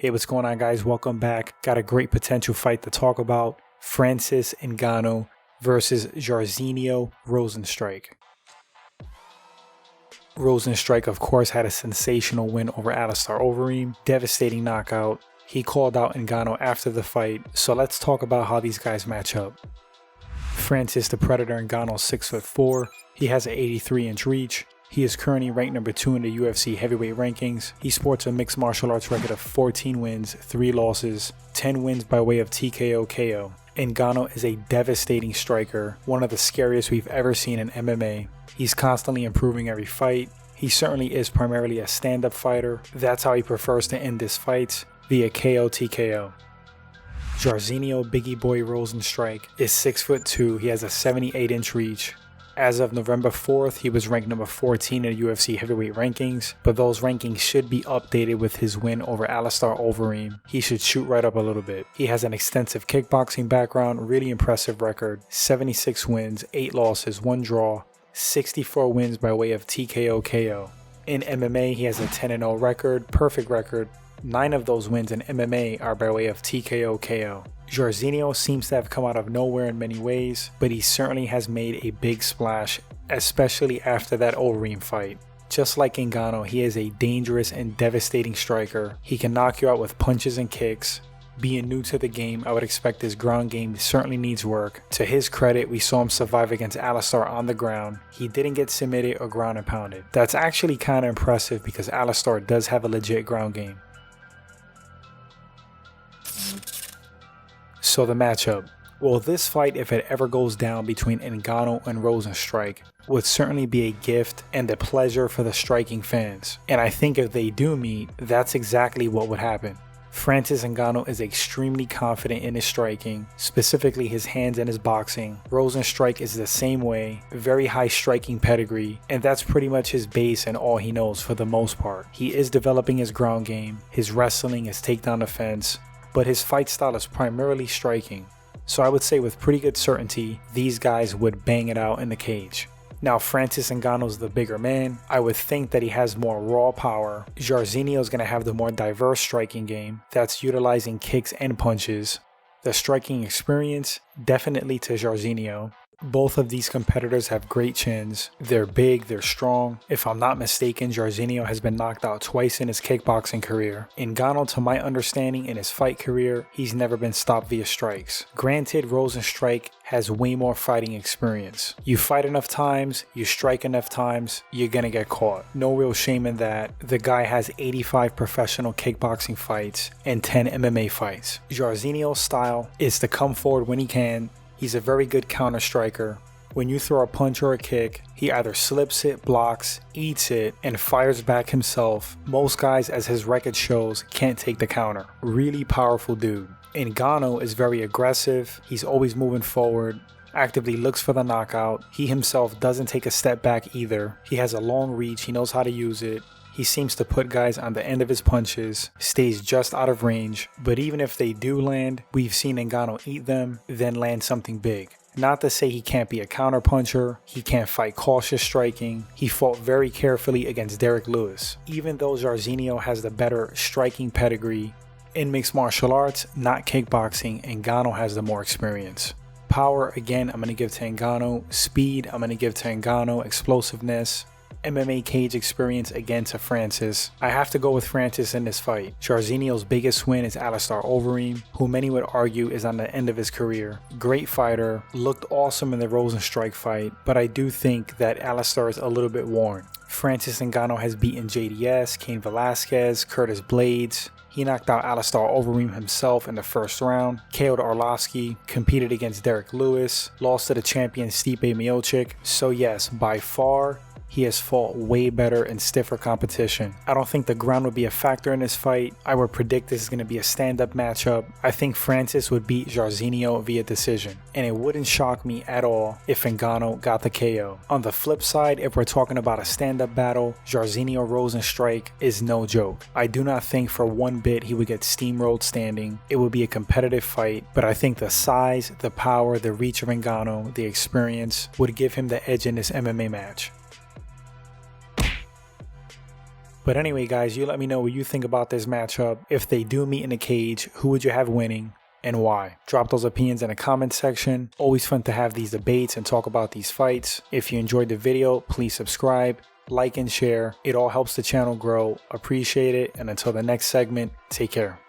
Hey, what's going on, guys? Welcome back. Got a great potential fight to talk about. Francis Ngannou versus Jairzinho Rozenstruik. Rozenstruik, of course, had a sensational win over Alistair Overeem. Devastating knockout. He called out Ngannou after the fight, so let's talk about how these guys match up. Francis the Predator Ngannou is 6'4". He has an 83-inch reach. He is currently ranked number 2 in the UFC heavyweight rankings. He sports a mixed martial arts record of 14 wins, 3 losses, 10 wins by way of TKO KO. Ngannou is a devastating striker, one of the scariest we've ever seen in MMA. He's constantly improving every fight. He certainly is primarily a stand-up fighter. That's how he prefers to end his fights, via KO TKO. Jairzinho Biggie Boy Rozenstruik is 6'2". He has a 78-inch reach. As of November 4th, he was ranked number 14 in the UFC heavyweight rankings, but those rankings should be updated with his win over Alistair Overeem. He should shoot right up a little bit. He has an extensive kickboxing background, really impressive record, 76 wins, 8 losses, 1 draw, 64 wins by way of TKO KO. In MMA, he has a 10-0 record, perfect record. 9 of those wins in MMA are by way of TKO KO. Jairzinho seems to have come out of nowhere in many ways, but he certainly has made a big splash, especially after that Overeem fight. Just like Ngannou, he is a dangerous and devastating striker. He can knock you out with punches and kicks. Being new to the game, I would expect his ground game certainly needs work. To his credit, we saw him survive against Alistair on the ground. He didn't get submitted or ground and pounded. That's actually kind of impressive because Alistair does have a legit ground game. So the matchup. Well, this fight, if it ever goes down between Ngannou and Rozenstruik, would certainly be a gift and a pleasure for the striking fans. And I think if they do meet, that's exactly what would happen. Francis Ngannou is extremely confident in his striking, specifically his hands and his boxing. Rozenstruik is the same way, very high striking pedigree, and that's pretty much his base and all he knows for the most part. He is developing his ground game, his wrestling, his takedown defense, but his fight style is primarily striking. So I would say with pretty good certainty, these guys would bang it out in the cage. Now, Francis Ngannou is the bigger man. I would think that he has more raw power. Jairzinho is going to have the more diverse striking game that's utilizing kicks and punches. The striking experience, definitely to Jairzinho. Both of these competitors have great chins. They're big, they're strong. If I'm not mistaken, Jairzinho has been knocked out twice in his kickboxing career. Ngannou, to my understanding, in his fight career, he's never been stopped via strikes. Granted, Rozenstruik has way more fighting experience. You fight enough times, you strike enough times, you're gonna get caught. No real shame in that. The guy has 85 professional kickboxing fights and 10 MMA fights. Jairzinho's style is to come forward when he can. He's a very good counter striker. When you throw a punch or a kick, he either slips it, blocks, eats it, and fires back himself. Most guys, as his record shows, can't take the counter. Really powerful dude. Ngannou is very aggressive. He's always moving forward, actively looks for the knockout. He himself doesn't take a step back either. He has a long reach. He knows how to use it. He seems to put guys on the end of his punches, stays just out of range, but even if they do land, we've seen Ngannou eat them, then land something big. Not to say he can't be a counterpuncher, he can't fight cautious striking. He fought very carefully against Derrick Lewis. Even though Jairzinho has the better striking pedigree, in mixed martial arts, not kickboxing, Ngannou has the more experience. Power, again, I'm going to give to Ngannou. Speed, I'm going to give to Ngannou. Explosiveness. MMA cage experience, again, to Francis. I have to go with Francis in this fight. Jairzinho's biggest win is Alistair Overeem, who many would argue is on the end of his career. Great fighter, looked awesome in the Rozenstruik fight, but I do think that Alistair is a little bit worn. Francis Ngannou has beaten JDS, Cain Velasquez, Curtis Blades. He knocked out Alistair Overeem himself in the first round, KO'd Arlovski, competed against Derrick Lewis, lost to the champion Stipe Miocic. So yes, by far, he has fought way better and stiffer competition. I don't think the ground would be a factor in this fight. I would predict this is going to be a stand-up matchup. I think Francis would beat Jairzinho via decision, and it wouldn't shock me at all if Ngannou got the KO. On the flip side, if we're talking about a stand-up battle, Jairzinho Rozenstruik is no joke. I do not think for one bit he would get steamrolled standing. It would be a competitive fight, but I think the size, the power, the reach of Ngannou, the experience would give him the edge in this MMA match. But anyway, guys, you let me know what you think about this matchup. If they do meet in a cage, who would you have winning and why? Drop those opinions in the comment section. Always fun to have these debates and talk about these fights. If you enjoyed the video, please subscribe, like, and share. It all helps the channel grow. Appreciate it. And until the next segment, take care.